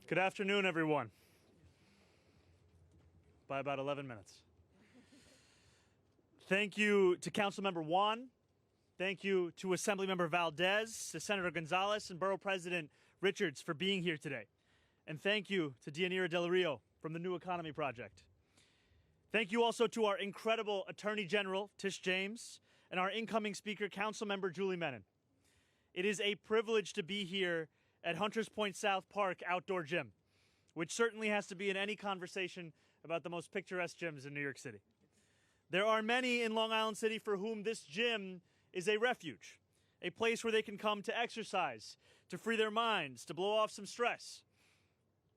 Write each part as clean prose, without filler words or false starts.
Good afternoon, everyone. By about 11 minutes. Thank you to Councilmember Juan. Thank you to Assemblymember Valdez, to Senator Gonzalez, and Borough President Richards for being here today. And thank you to Dianira Del Rio from the New Economy Project. Thank you also to our incredible Attorney General, Tish James, and our incoming Speaker, Councilmember Julie Menon. It is a privilege to be here at Hunters Point South Park Outdoor Gym, which certainly has to be in any conversation about the most picturesque gyms in New York City. There are many in Long Island City for whom this gym is a refuge, a place where they can come to exercise, to free their minds, to blow off some stress.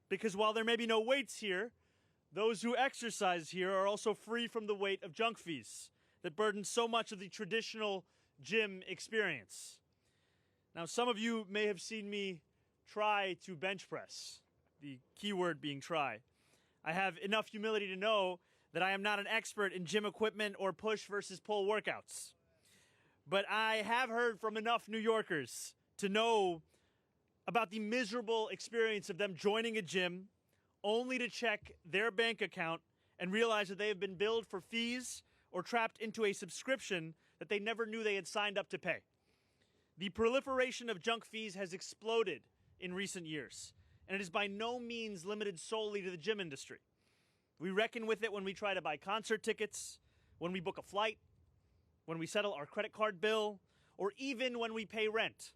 Because while there may be no weights here, those who exercise here are also free from the weight of junk fees that burden so much of the traditional gym experience. Now, some of you may have seen me try to bench press, the key word being try. I have enough humility to know that I am not an expert in gym equipment or push versus pull workouts. But I have heard from enough New Yorkers to know about the miserable experience of them joining a gym only to check their bank account and realize that they have been billed for fees or trapped into a subscription that they never knew they had signed up to pay. The proliferation of junk fees has exploded in recent years, and it is by no means limited solely to the gym industry. We reckon with it when we try to buy concert tickets, when we book a flight, when we settle our credit card bill, or even when we pay rent.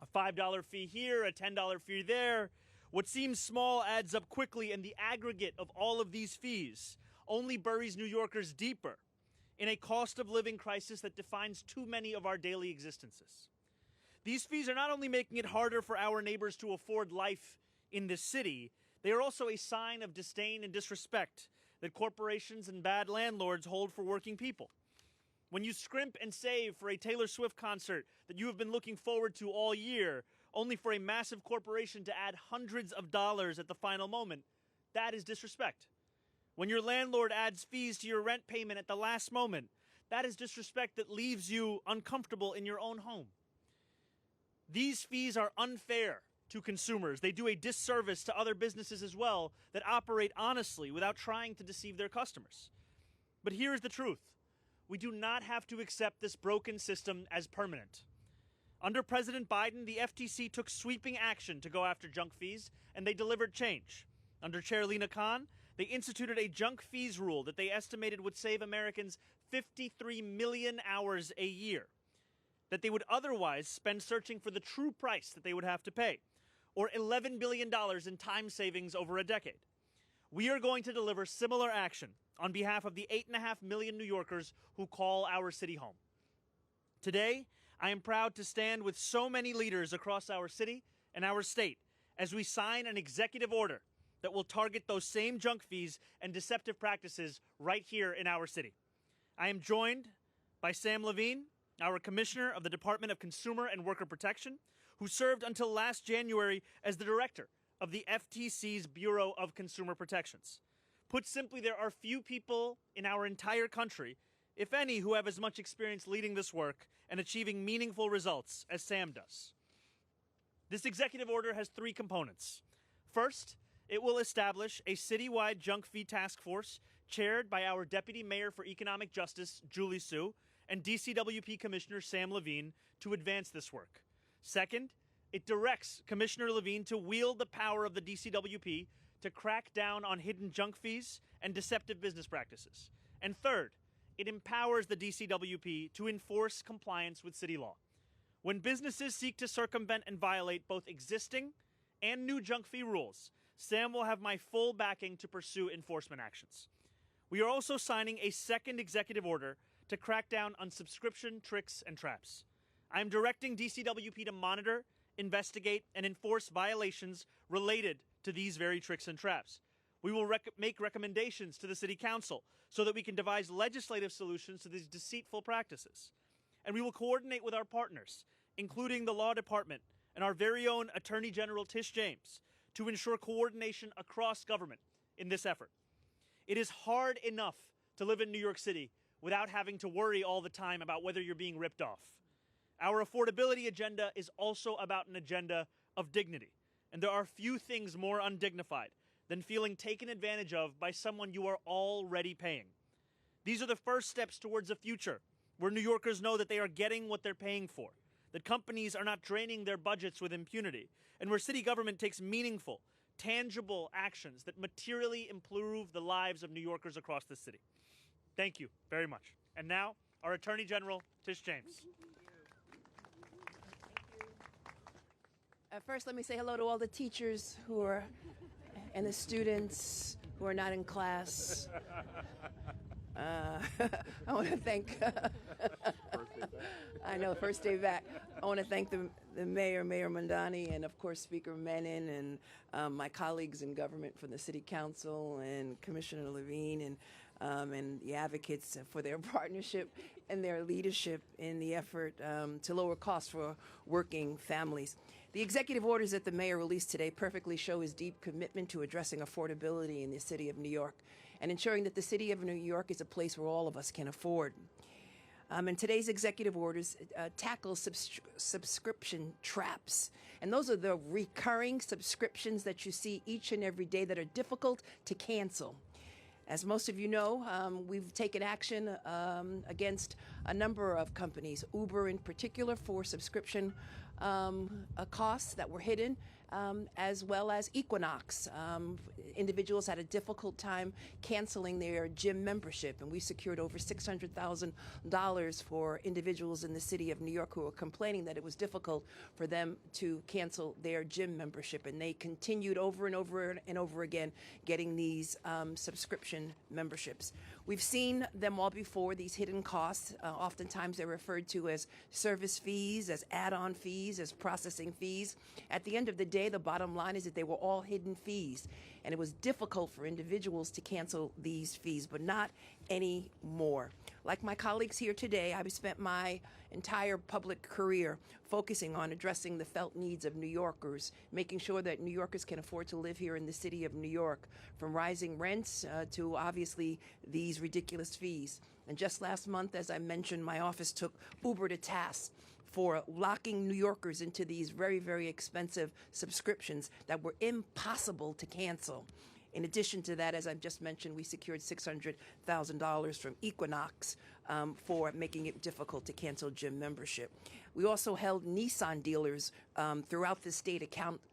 A $5 fee here, a $10 fee there. What seems small adds up quickly, and the aggregate of all of these fees only buries New Yorkers deeper in a cost of living crisis that defines too many of our daily existences. These fees are not only making it harder for our neighbors to afford life in this city, they are also a sign of disdain and disrespect that corporations and bad landlords hold for working people. When you scrimp and save for a Taylor Swift concert that you have been looking forward to all year, only for a massive corporation to add hundreds of dollars at the final moment, that is disrespect. When your landlord adds fees to your rent payment at the last moment, that is disrespect that leaves you uncomfortable in your own home. These fees are unfair to consumers. They do a disservice to other businesses as well that operate honestly without trying to deceive their customers. But here is the truth. We do not have to accept this broken system as permanent. Under President Biden, the FTC took sweeping action to go after junk fees, and they delivered change. Under Chair Lina Khan, they instituted a junk fees rule that they estimated would save Americans 53 million hours a year, that they would otherwise spend searching for the true price that they would have to pay, or $11 billion in time savings over a decade. We are going to deliver similar action on behalf of the 8.5 million New Yorkers who call our city home. Today, I am proud to stand with so many leaders across our city and our state as we sign an executive order that will target those same junk fees and deceptive practices right here in our city. I am joined by Sam Levine, our Commissioner of the Department of Consumer and Worker Protection, who served until last January as the Director of the FTC's Bureau of Consumer Protections. Put simply, there are few people in our entire country, if any, who have as much experience leading this work and achieving meaningful results as Sam does. This executive order has three components. First, it will establish a citywide junk fee task force chaired by our Deputy Mayor for Economic Justice, Julie Su, and DCWP Commissioner Sam Levine to advance this work. Second, it directs Commissioner Levine to wield the power of the DCWP to crack down on hidden junk fees and deceptive business practices. And third, it empowers the DCWP to enforce compliance with city law. When businesses seek to circumvent and violate both existing and new junk fee rules, Sam will have my full backing to pursue enforcement actions. We are also signing a second executive order to crack down on subscription tricks and traps. I am directing DCWP to monitor, investigate, and enforce violations related to these very tricks and traps. We will make recommendations to the City Council so that we can devise legislative solutions to these deceitful practices. And we will coordinate with our partners, including the Law Department and our very own Attorney General Tish James, to ensure coordination across government in this effort. It is hard enough to live in New York City without having to worry all the time about whether you're being ripped off. Our affordability agenda is also about an agenda of dignity. And there are few things more undignified than feeling taken advantage of by someone you are already paying. These are the first steps towards a future where New Yorkers know that they are getting what they're paying for, that companies are not draining their budgets with impunity, and where city government takes meaningful, tangible actions that materially improve the lives of New Yorkers across the city. Thank you very much. And now, our Attorney General, Tish James. First, let me say hello to all the teachers and the students who are not in class. I want to thank, I know, first day back. I want to thank the Mayor Mamdani, and of course Speaker Menon, and my colleagues in government from the City Council and Commissioner Levine and the advocates for their partnership and their leadership in the effort to lower costs for working families. The executive orders that the mayor released today perfectly show his deep commitment to addressing affordability in the city of New York and ensuring that the city of New York is a place where all of us can afford. And today's executive orders tackle subscription traps. And those are the recurring subscriptions that you see each and every day that are difficult to cancel. As most of you know, we've taken action against a number of companies, Uber in particular, for subscription costs that were hidden, as well as Equinox. Individuals had a difficult time canceling their gym membership, and we secured over $600,000 for individuals in the city of New York who were complaining that it was difficult for them to cancel their gym membership, and they continued over and over and over again getting these subscription memberships. We've seen them all before, these hidden costs. Oftentimes they're referred to as service fees, as add-on fees, as processing fees. At the end of the day, the bottom line is that they were all hidden fees, and it was difficult for individuals to cancel these fees, but not anymore. Like my colleagues here today, I've spent my entire public career focusing on addressing the felt needs of New Yorkers, making sure that New Yorkers can afford to live here in the city of New York, from rising rents to obviously these ridiculous fees. And just last month, as I mentioned, my office took Uber to task for locking New Yorkers into these very, very expensive subscriptions that were impossible to cancel. In addition to that, as I've just mentioned, we secured $600,000 from Equinox for making it difficult to cancel gym membership. We also held Nissan dealers throughout the state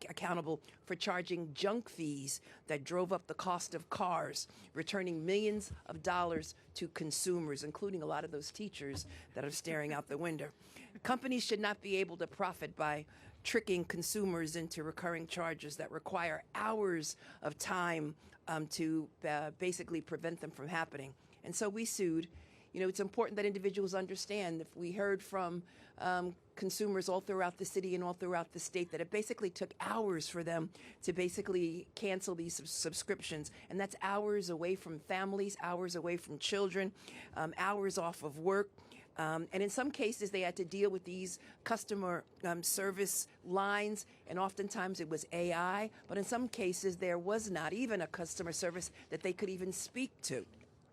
accountable for charging junk fees that drove up the cost of cars, returning millions of dollars to consumers, including a lot of those teachers that are staring out the window. Companies should not be able to profit by tricking consumers into recurring charges that require hours of time to basically prevent them from happening. And so we sued. You know, it's important that individuals understand, if we heard from consumers all throughout the city and all throughout the state, that it basically took hours for them to basically cancel these subscriptions. And that's hours away from families, hours away from children, hours off of work. And in some cases, they had to deal with these customer service lines, and oftentimes it was AI. But in some cases, there was not even a customer service that they could even speak to,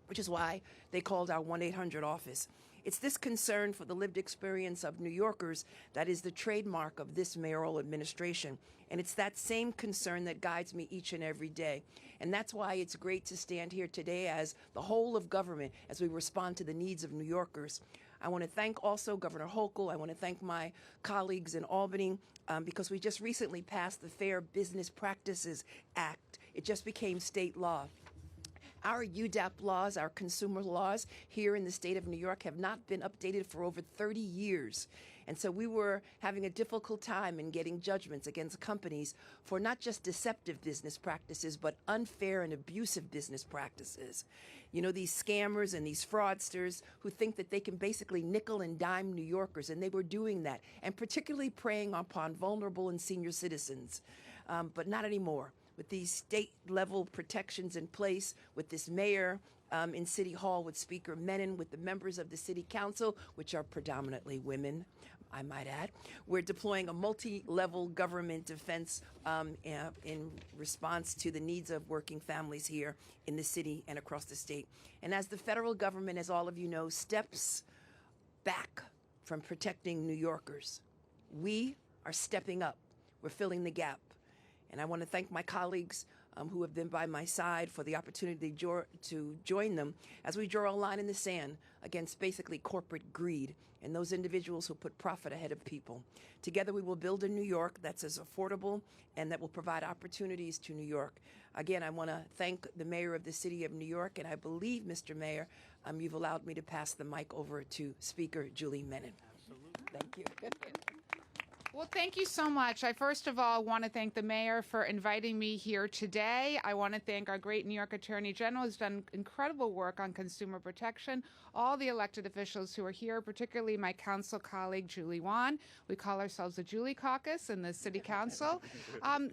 which is why they called our 1-800 office. It's this concern for the lived experience of New Yorkers that is the trademark of this mayoral administration. And it's that same concern that guides me each and every day. And that's why it's great to stand here today as the whole of government as we respond to the needs of New Yorkers. I want to thank also Governor Hochul. I want to thank my colleagues in Albany because we just recently passed the Fair Business Practices Act. It just became state law. Our UDAP laws, our consumer laws here in the state of New York have not been updated for over 30 years. And so we were having a difficult time in getting judgments against companies for not just deceptive business practices, but unfair and abusive business practices. You know, these scammers and these fraudsters who think that they can basically nickel and dime New Yorkers, and they were doing that, and particularly preying upon vulnerable and senior citizens. But not anymore. With these state-level protections in place, with this mayor in City Hall, with Speaker Menon, with the members of the City Council, which are predominantly women, I might add, we're deploying a multi-level government defense in response to the needs of working families here in the city and across the state. And as the federal government, as all of you know, steps back from protecting New Yorkers, we are stepping up. We're filling the gap. And I want to thank my colleagues who have been by my side for the opportunity to join them as we draw a line in the sand against basically corporate greed and those individuals who put profit ahead of people. Together we will build a New York that's as affordable and that will provide opportunities to New York. Again, I want to thank the mayor of the city of New York, and I believe, Mr. Mayor, you've allowed me to pass the mic over to Speaker Julie Menin. Absolutely. Thank you. Well, thank you so much. I first of all want to thank the mayor for inviting me here today. I want to thank our great New York Attorney General, who's done incredible work on consumer protection, all the elected officials who are here, particularly my council colleague, Julie Wan. We call ourselves the Julie Caucus in the City Council.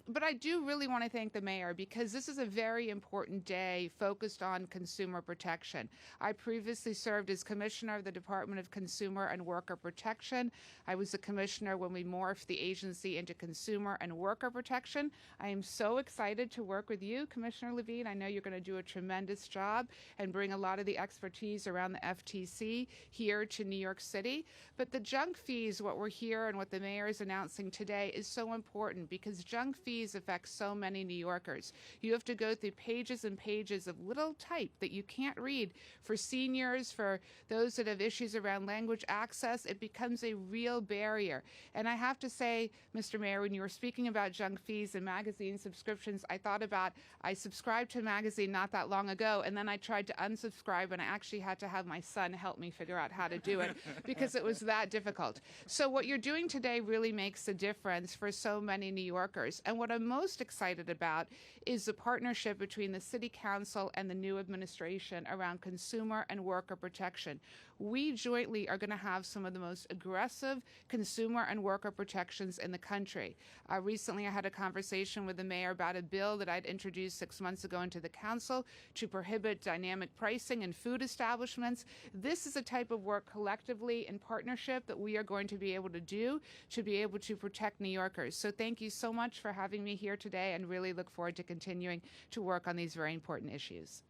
But I do really want to thank the mayor because this is a very important day focused on consumer protection. I previously served as commissioner of the Department of Consumer and Worker Protection. I was a commissioner when we morphed the agency into consumer and worker protection. I am so excited to work with you, Commissioner Levine. I know you're going to do a tremendous job and bring a lot of the expertise around the FTC here to New York City. But the junk fees, what we're here and what the mayor is announcing today, is so important because junk fees affect so many New Yorkers. You have to go through pages and pages of little type that you can't read. For seniors, for those that have issues around language access, it becomes a real barrier. And I have to say, Mr. Mayor, when you were speaking about junk fees and magazine subscriptions, I thought about, I subscribed to a magazine not that long ago, and then I tried to unsubscribe, and I actually had to have my son help me figure out how to do it because it was that difficult. So what you're doing today really makes a difference for so many New Yorkers. And what I'm most excited about is the partnership between the City Council and the new administration around consumer and worker protection. We jointly are going to have some of the most aggressive consumer and worker protections in the country. Recently, I had a conversation with the mayor about a bill that I'd introduced 6 months ago into the council to prohibit dynamic pricing in food establishments. This is a type of work collectively in partnership that we are going to be able to do to be able to protect New Yorkers. So thank you so much for having me here today, and really look forward to continuing to work on these very important issues.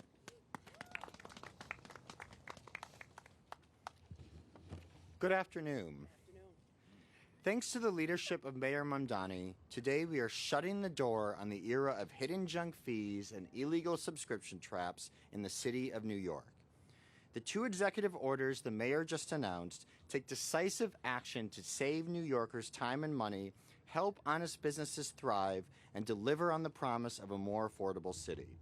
Good afternoon. Thanks to the leadership of Mayor Mamdani, today we are shutting the door on the era of hidden junk fees and illegal subscription traps in the city of New York. The 2 executive orders the mayor just announced take decisive action to save New Yorkers time and money, help honest businesses thrive, and deliver on the promise of a more affordable city.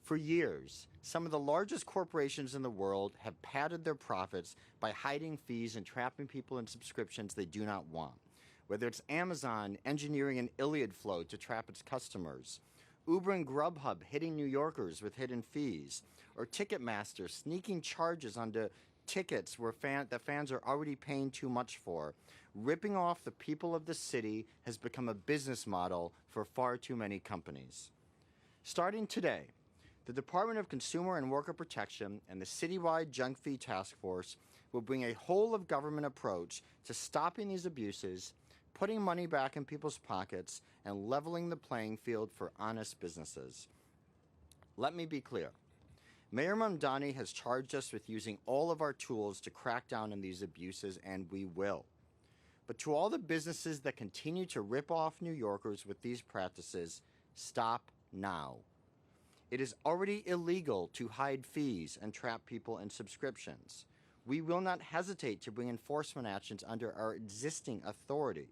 For years, some of the largest corporations in the world have padded their profits by hiding fees and trapping people in subscriptions they do not want. Whether it's Amazon engineering an Iliad flow to trap its customers, Uber and Grubhub hitting New Yorkers with hidden fees, or Ticketmaster sneaking charges onto tickets where fans are already paying too much for. Ripping off the people of the city has become a business model for far too many companies. Starting today, the Department of Consumer and Worker Protection and the citywide Junk Fee Task Force will bring a whole-of-government approach to stopping these abuses, putting money back in people's pockets, and leveling the playing field for honest businesses. Let me be clear. Mayor Mamdani has charged us with using all of our tools to crack down on these abuses, and we will. But to all the businesses that continue to rip off New Yorkers with these practices, stop now. It is already illegal to hide fees and trap people in subscriptions. We will not hesitate to bring enforcement actions under our existing authority.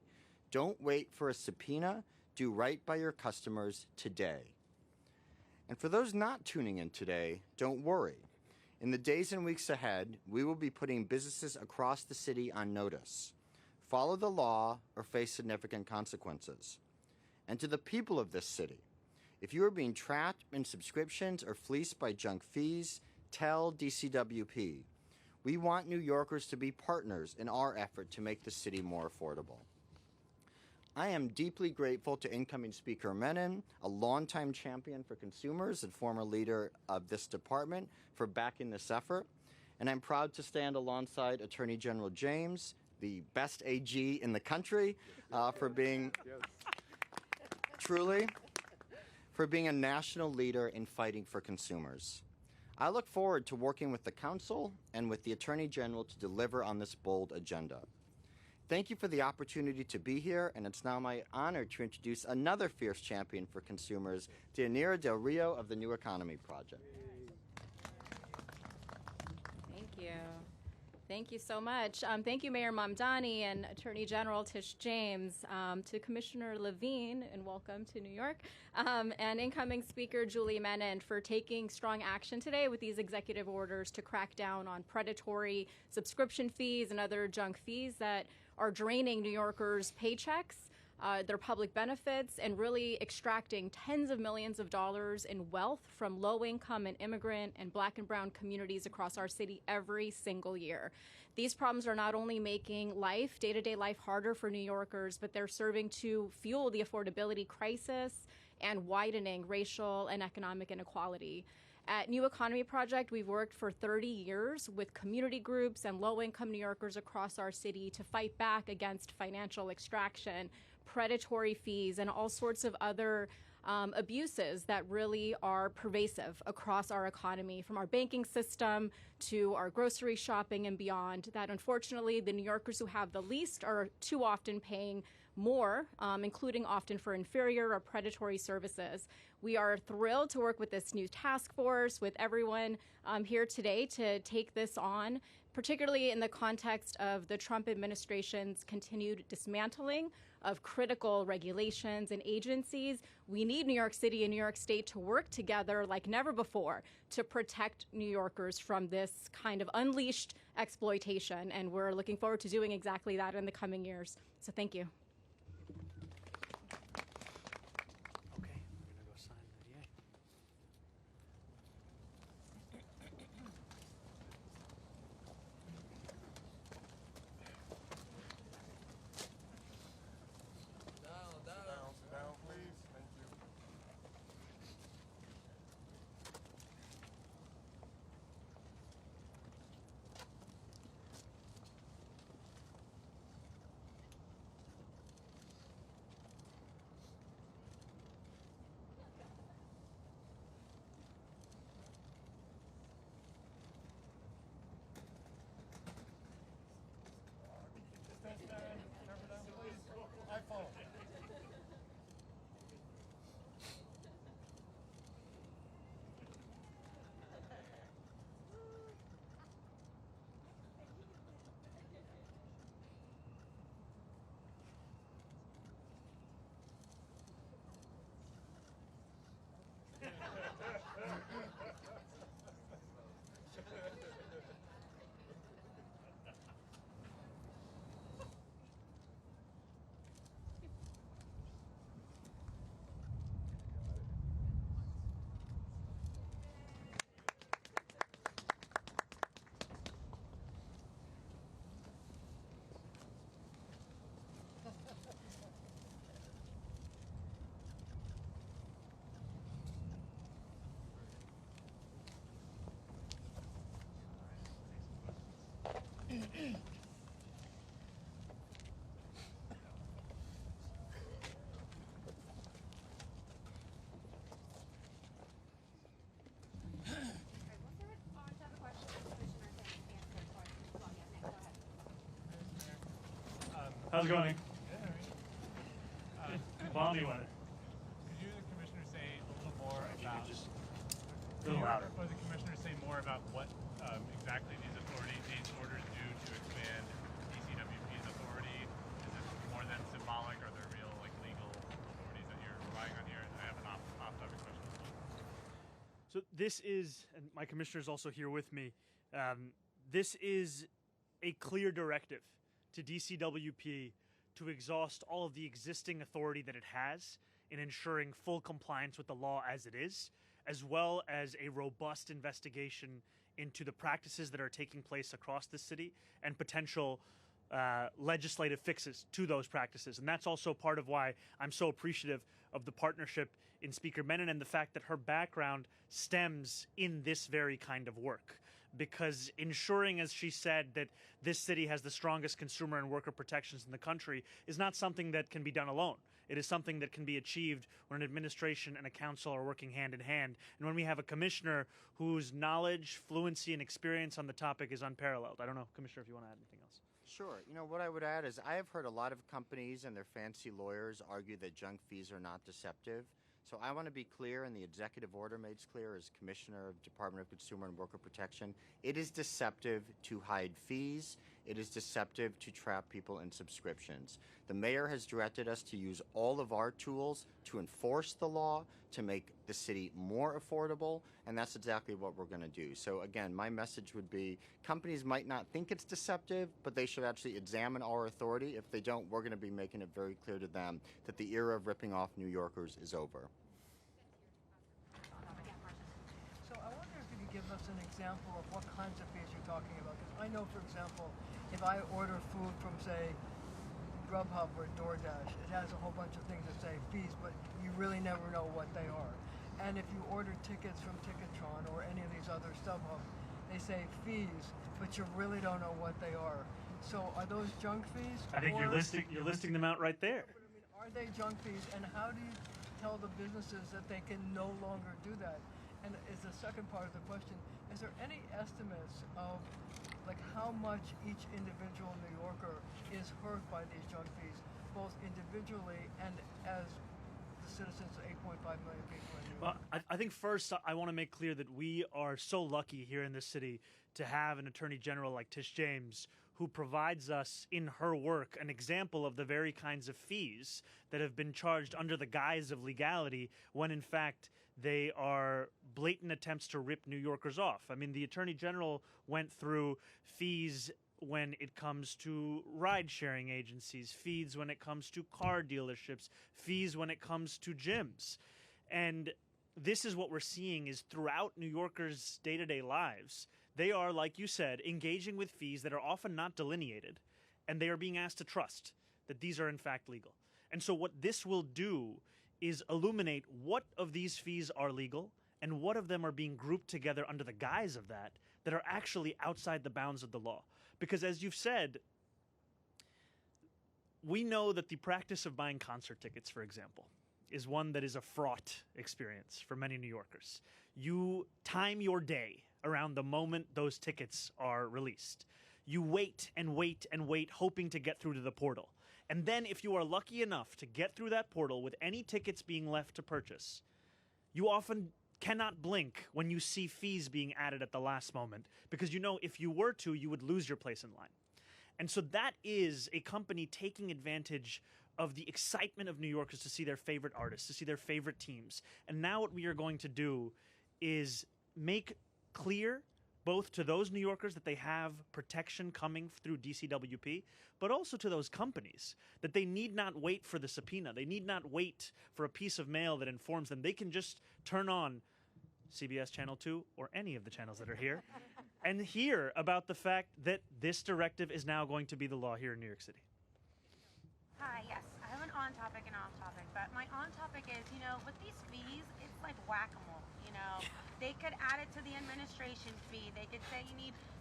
Don't wait for a subpoena. Do right by your customers today. And for those not tuning in today, don't worry. In the days and weeks ahead, we will be putting businesses across the city on notice. Follow the law or face significant consequences. And to the people of this city, if you are being trapped in subscriptions or fleeced by junk fees, tell DCWP. We want New Yorkers to be partners in our effort to make the city more affordable. I am deeply grateful to incoming Speaker Menin, a longtime champion for consumers and former leader of this department, for backing this effort. And I'm proud to stand alongside Attorney General James, the best AG in the country, for being for being a national leader in fighting for consumers. I look forward to working with the Council and with the Attorney General to deliver on this bold agenda. Thank you for the opportunity to be here, and it's now my honor to introduce another fierce champion for consumers, Deyanira Del Rio of the New Economy Project. Thank you. Thank you so much. Thank you, Mayor Mamdani and Attorney General Tish James, to Commissioner Levine, and welcome to New York, and incoming Speaker Julie Menon for taking strong action today with these executive orders to crack down on predatory subscription fees and other junk fees that are draining New Yorkers' paychecks, their public benefits, and really extracting tens of millions of dollars in wealth from low-income and immigrant and Black and brown communities across our city every single year. These problems are not only making life, day-to-day life, harder for New Yorkers, but they're serving to fuel the affordability crisis and widening racial and economic inequality. At New Economy Project, we've worked for 30 years with community groups and low-income New Yorkers across our city to fight back against financial extraction, predatory fees, and all sorts of other abuses that really are pervasive across our economy, from our banking system to our grocery shopping and beyond, that unfortunately the New Yorkers who have the least are too often paying more, including often for inferior or predatory services. We are thrilled to work with this new task force, with everyone here today to take this on, particularly in the context of the Trump administration's continued dismantling of critical regulations and agencies. We need New York City and New York State to work together like never before to protect New Yorkers from this kind of unleashed exploitation, and we're looking forward to doing exactly that in the coming years. So thank you. Okay, we're gonna go sign the VA. Down, please. Thank you. iPhone. How's it going? Bomb you on it. Could you, the commissioner, say a little more about? Just a little louder. Or the commissioner say more about what exactly these orders do to expand DCWP's authority? Is it more than symbolic? Are there real, legal authorities that you're relying on here? And I have an off-topic question as well. So this is, and my commissioner is also here with me. This is a clear directive to DCWP to exhaust all of the existing authority that it has in ensuring full compliance with the law as it is, as well as a robust investigation into the practices that are taking place across the city and potential legislative fixes to those practices. And that's also part of why I'm so appreciative of the partnership in Speaker Menon and the fact that her background stems in this very kind of work. Because ensuring, as she said, that this city has the strongest consumer and worker protections in the country is not something that can be done alone. It is something that can be achieved when an administration and a council are working hand in hand, and when we have a commissioner whose knowledge, fluency, and experience on the topic is unparalleled. I don't know, Commissioner, if you want to add anything else. Sure. You know, what I would add is I have heard a lot of companies and their fancy lawyers argue that junk fees are not deceptive. So I want to be clear, and the executive order makes clear as Commissioner of Department of Consumer and Worker Protection, it is deceptive to hide fees. It is deceptive to trap people in subscriptions. The mayor has directed us to use all of our tools to enforce the law, to make the city more affordable, and that's exactly what we're going to do. So again, my message would be companies might not think it's deceptive, but they should actually examine our authority. If they don't, we're going to be making it very clear to them that the era of ripping off New Yorkers is over. So I wonder if you could give us an example of what kinds of fees you're talking about. Because I know, for example, if I order food from, say, Grubhub or DoorDash, it has a whole bunch of things that say fees, but you really never know what they are. And if you order tickets from Ticketron or any of these other StubHub, they say fees, but you really don't know what they are. So are those junk fees? I think you're listing them out right there. But I mean, are they junk fees, and how do you tell the businesses that they can no longer do that? And is the second part of the question, is there any estimates of like how much each individual New Yorker is hurt by these junk fees, both individually and as the citizens of 8.5 million people in New York? Well, I think first I want to make clear that we are so lucky here in this city to have an Attorney General like Tish James, who provides us in her work an example of the very kinds of fees that have been charged under the guise of legality when in fact they are blatant attempts to rip New Yorkers off. I mean, the Attorney General went through fees when it comes to ride-sharing agencies, fees when it comes to car dealerships, fees when it comes to gyms. And this is what we're seeing is throughout New Yorkers' day-to-day lives, they are, like you said, engaging with fees that are often not delineated, and they are being asked to trust that these are in fact legal. And so what this will do is illuminate what of these fees are legal and what of them are being grouped together under the guise of that are actually outside the bounds of the law. Because as you've said, we know that the practice of buying concert tickets, for example, is one that is a fraught experience for many New Yorkers. You time your day around the moment those tickets are released. You wait and wait and wait, hoping to get through to the portal. And then if you are lucky enough to get through that portal with any tickets being left to purchase, you often cannot blink when you see fees being added at the last moment, because you know if you were to, you would lose your place in line. And so that is a company taking advantage of the excitement of New Yorkers to see their favorite artists, to see their favorite teams. And now what we are going to do is make clear both to those New Yorkers that they have protection coming through DCWP, but also to those companies that they need not wait for the subpoena. They need not wait for a piece of mail that informs them. They can just turn on CBS Channel 2 or any of the channels that are here and hear about the fact that this directive is now going to be the law here in New York City. Hi, yes. I have an on-topic and off-topic, but my on-topic is, with these fees, it's like whack-a-mole, They could add it to the administration fee. They could say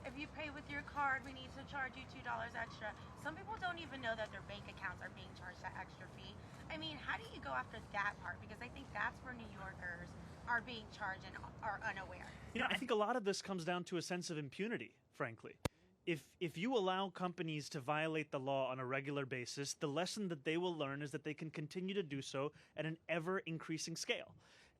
if you pay with your card, we need to charge you $2 extra. Some people don't even know that their bank accounts are being charged that extra fee. I mean, how do you go after that part? Because I think that's where New Yorkers are being charged and are unaware. I think a lot of this comes down to a sense of impunity, frankly. If you allow companies to violate the law on a regular basis, the lesson that they will learn is that they can continue to do so at an ever-increasing scale.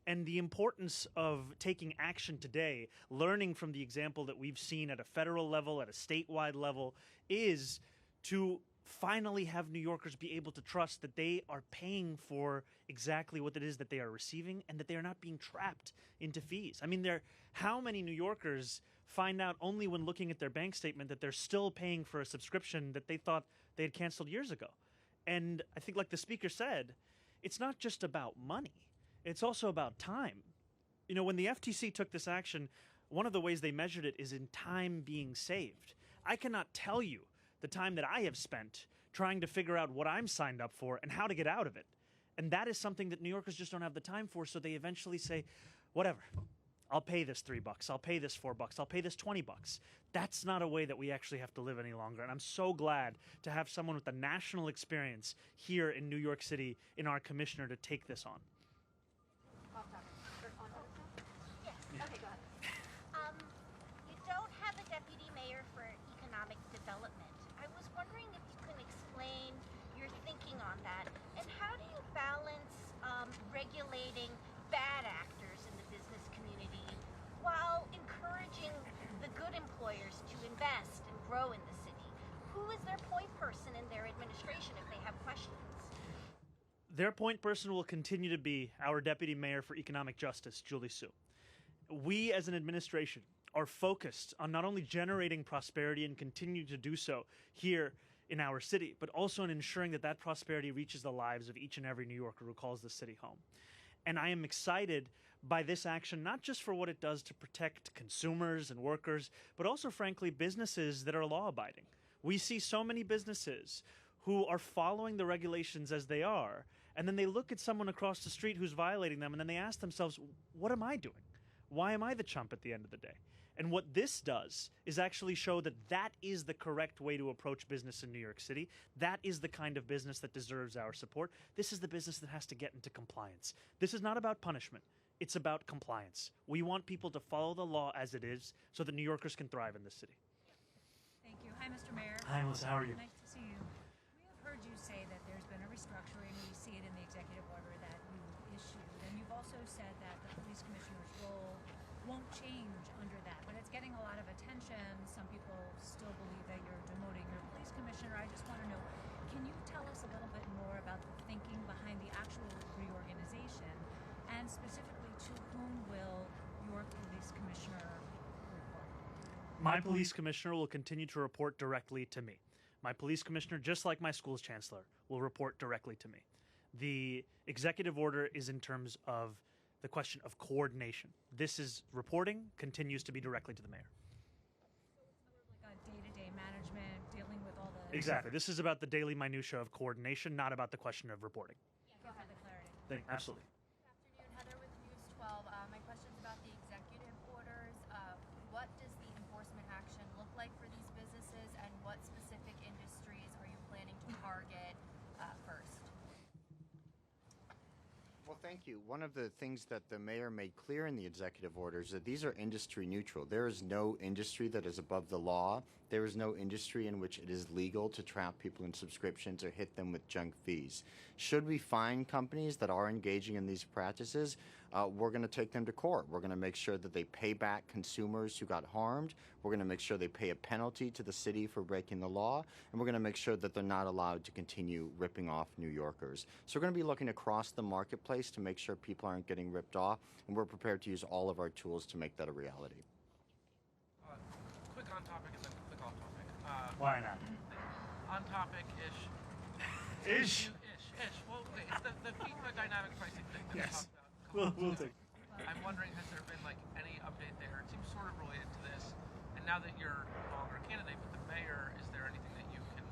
And the importance of taking action today, learning from the example that we've seen at a federal level, at a statewide level, is to finally have New Yorkers be able to trust that they are paying for exactly what it is that they are receiving and that they are not being trapped into fees. I mean, how many New Yorkers find out only when looking at their bank statement that they're still paying for a subscription that they thought they had canceled years ago? And I think, like the speaker said, it's not just about money. It's also about time. When the FTC took this action, one of the ways they measured it is in time being saved. I cannot tell you the time that I have spent trying to figure out what I'm signed up for and how to get out of it. And that is something that New Yorkers just don't have the time for, so they eventually say, whatever, I'll pay this $3, I'll pay this $4, I'll pay this $20. That's not a way that we actually have to live any longer. And I'm so glad to have someone with the national experience here in New York City in our commissioner to take this on. Yes. Okay, go ahead. You don't have a deputy mayor for economic development. I was wondering lawyers to invest and grow in the city. Who is their point person in their administration if they have questions? Their point person will continue to be our Deputy Mayor for Economic Justice, Julie Su. We, as an administration, are focused on not only generating prosperity and continue to do so here in our city, but also in ensuring that that prosperity reaches the lives of each and every New Yorker who calls the city home. And I am excited by this action, not just for what it does to protect consumers and workers, but also, frankly, businesses that are law-abiding. We see so many businesses who are following the regulations as they are, and then they look at someone across the street who's violating them, and then they ask themselves, what am I doing? Why am I the chump at the end of the day? And what this does is actually show that that is the correct way to approach business in New York City. That is the kind of business that deserves our support. This is the business that has to get into compliance. This is not about punishment. It's about compliance. We want people to follow the law as it is so that New Yorkers can thrive in this city. Thank you. Hi, Mr. Mayor. Hi, Melissa. How are you? Nice to see you. We have heard you say that there's been a restructuring. We see it in the executive order that you issued. And you've also said that the police commissioner's role won't change under that, but it's getting a lot of attention. Some people still believe that you're demoting your police commissioner. I just want to know, can you tell us a little bit more about the thinking behind the actual reorganization, and specifically to whom will your police commissioner report? My police commissioner will continue to report directly to me. My police commissioner, just like my school's chancellor, will report directly to me. The executive order is in terms of the question of coordination. This is reporting, continues to be directly to the mayor. So it's sort of like a day-to-day management, dealing with all the... Exactly. This is about the daily minutia of coordination, not about the question of reporting. Yeah, for the clarity. Absolutely. Good afternoon, Heather with News 12. My question is about the executive orders. What does the enforcement action look like for these businesses, and what specific industries are you planning to target first? Well, thank you. One of the things that the mayor made clear in the executive order is that these are industry neutral. There is no industry that is above the law. There is no industry in which it is legal to trap people in subscriptions or hit them with junk fees. Should we find companies that are engaging in these practices, we're going to take them to court. We're going to make sure that they pay back consumers who got harmed. We're going to make sure they pay a penalty to the city for breaking the law. And we're going to make sure that they're not allowed to continue ripping off New Yorkers. So we're going to be looking across the marketplace to make sure people aren't getting ripped off. And we're prepared to use all of our tools to make that a reality. Quick on topic and then quick off topic. Why not? On topic-ish. Ish? Ish. Well, okay, it's the FIFA dynamic pricing thing that we Yes. talked about. We'll take. I'm wondering, has there been like any update there? It seems sort of related to this. And now that you're no longer a candidate but the mayor, is there anything that you can,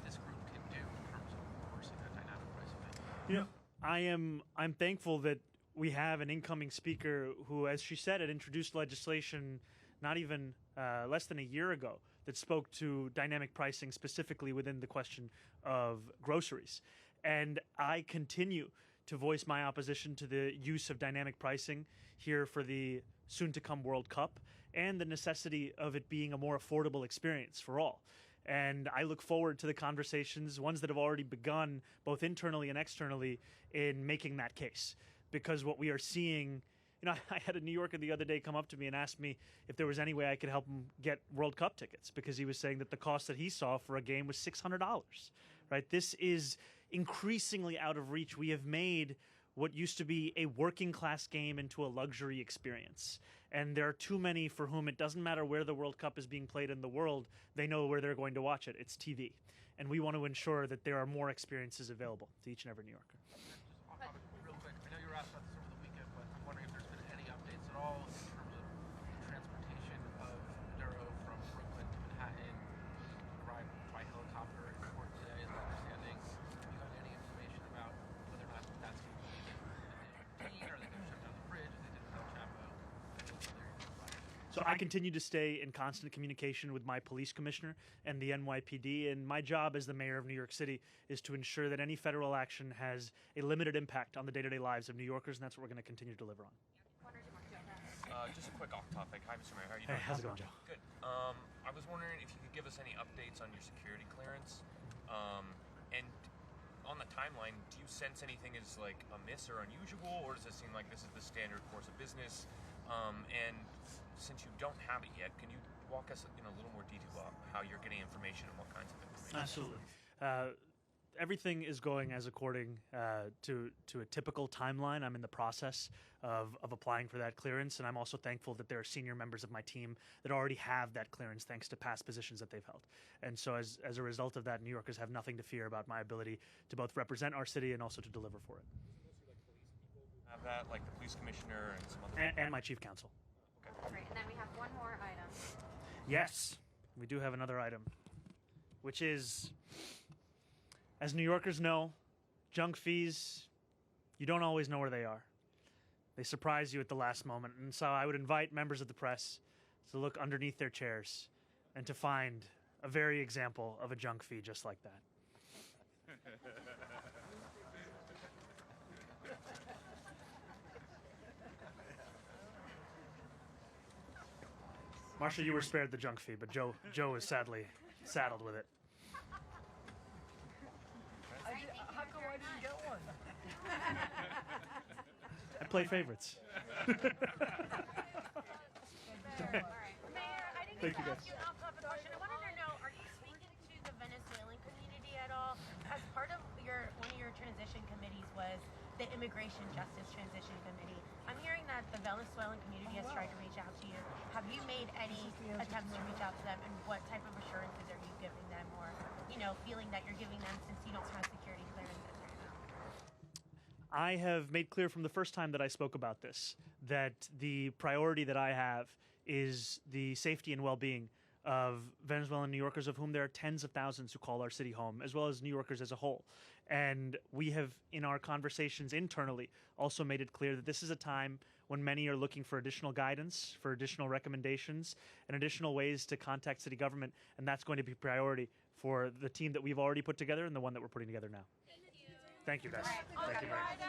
this group can do in terms of reversing that dynamic pricing thing? I'm thankful that we have an incoming speaker who, as she said, had introduced legislation not even less than a year ago that spoke to dynamic pricing specifically within the question of groceries. And I continue to voice my opposition to the use of dynamic pricing here for the soon-to-come World Cup and the necessity of it being a more affordable experience for all. And I look forward to the conversations, ones that have already begun, both internally and externally, in making that case. Because what we are seeing, I had a New Yorker the other day come up to me and ask me if there was any way I could help him get World Cup tickets, because he was saying that the cost that he saw for a game was $600, right? This is increasingly out of reach. We have made what used to be a working class game into a luxury experience. And there are too many for whom it doesn't matter where the World Cup is being played in the world, they know where they're going to watch it. It's TV. And we want to ensure that there are more experiences available to each and every New Yorker. Just off topic, real quick. I know you were asked about this over the weekend, but I'm wondering if there's been any updates at all in terms of transportation of Maduro from Brooklyn to Manhattan, arrived by helicopter in court today, is my understanding. Have you got any information about whether or not that's going to be detained? Are they going to shut down the bridge as they did with El Chapo? So I continue to stay in constant communication with my police commissioner and the NYPD, and my job as the mayor of New York City is to ensure that any federal action has a limited impact on the day-to-day lives of New Yorkers, and that's what we're going to continue to deliver on. Just a quick off topic. Hi, Mr. Mayor. How are you doing? Hey, how's it going, Joe? Good. I was wondering if you could give us any updates on your security clearance. And on the timeline, do you sense anything is like amiss or unusual, or does it seem like this is the standard course of business? And since you don't have it yet, can you walk us in a little more detail about how you're getting information and what kinds of information? Absolutely. Everything is going as according to a typical timeline. I'm in the process of applying for that clearance, and I'm also thankful that there are senior members of my team that already have that clearance thanks to past positions that they've held. And so as a result of that, New Yorkers have nothing to fear about my ability to both represent our city and also to deliver for it. Have that, like the police commissioner and some other... And my chief counsel. Great. And then we have one more item. Yes, we do have another item, which is... As New Yorkers know, junk fees, you don't always know where they are. They surprise you at the last moment. And so I would invite members of the press to look underneath their chairs and to find a very example of a junk fee just like that. Marsha, you were spared the junk fee, but Joe is sadly saddled with it. How come I didn't get one? I play favorites. Mayor, I didn't Thank get you, to guys. ask you an off-topic question. I wanted to know, are you speaking to the Venezuelan community at all? As part of one of your transition committees was the Immigration Justice Transition Committee. I'm hearing that the Venezuelan community has tried to reach out to you. Have you made any attempts to reach out to them, and what type of assurances are you giving them, or feeling that you're giving them since you don't have security clearances right now? I have made clear from the first time that I spoke about this that the priority that I have is the safety and well-being of Venezuelan New Yorkers, of whom there are tens of thousands who call our city home, as well as New Yorkers as a whole. And we have, in our conversations internally, also made it clear that this is a time when many are looking for additional guidance, for additional recommendations, and additional ways to contact city government, and that's going to be priority for the team that we've already put together and the one that we're putting together now. Thank you, guys. Thank you very much.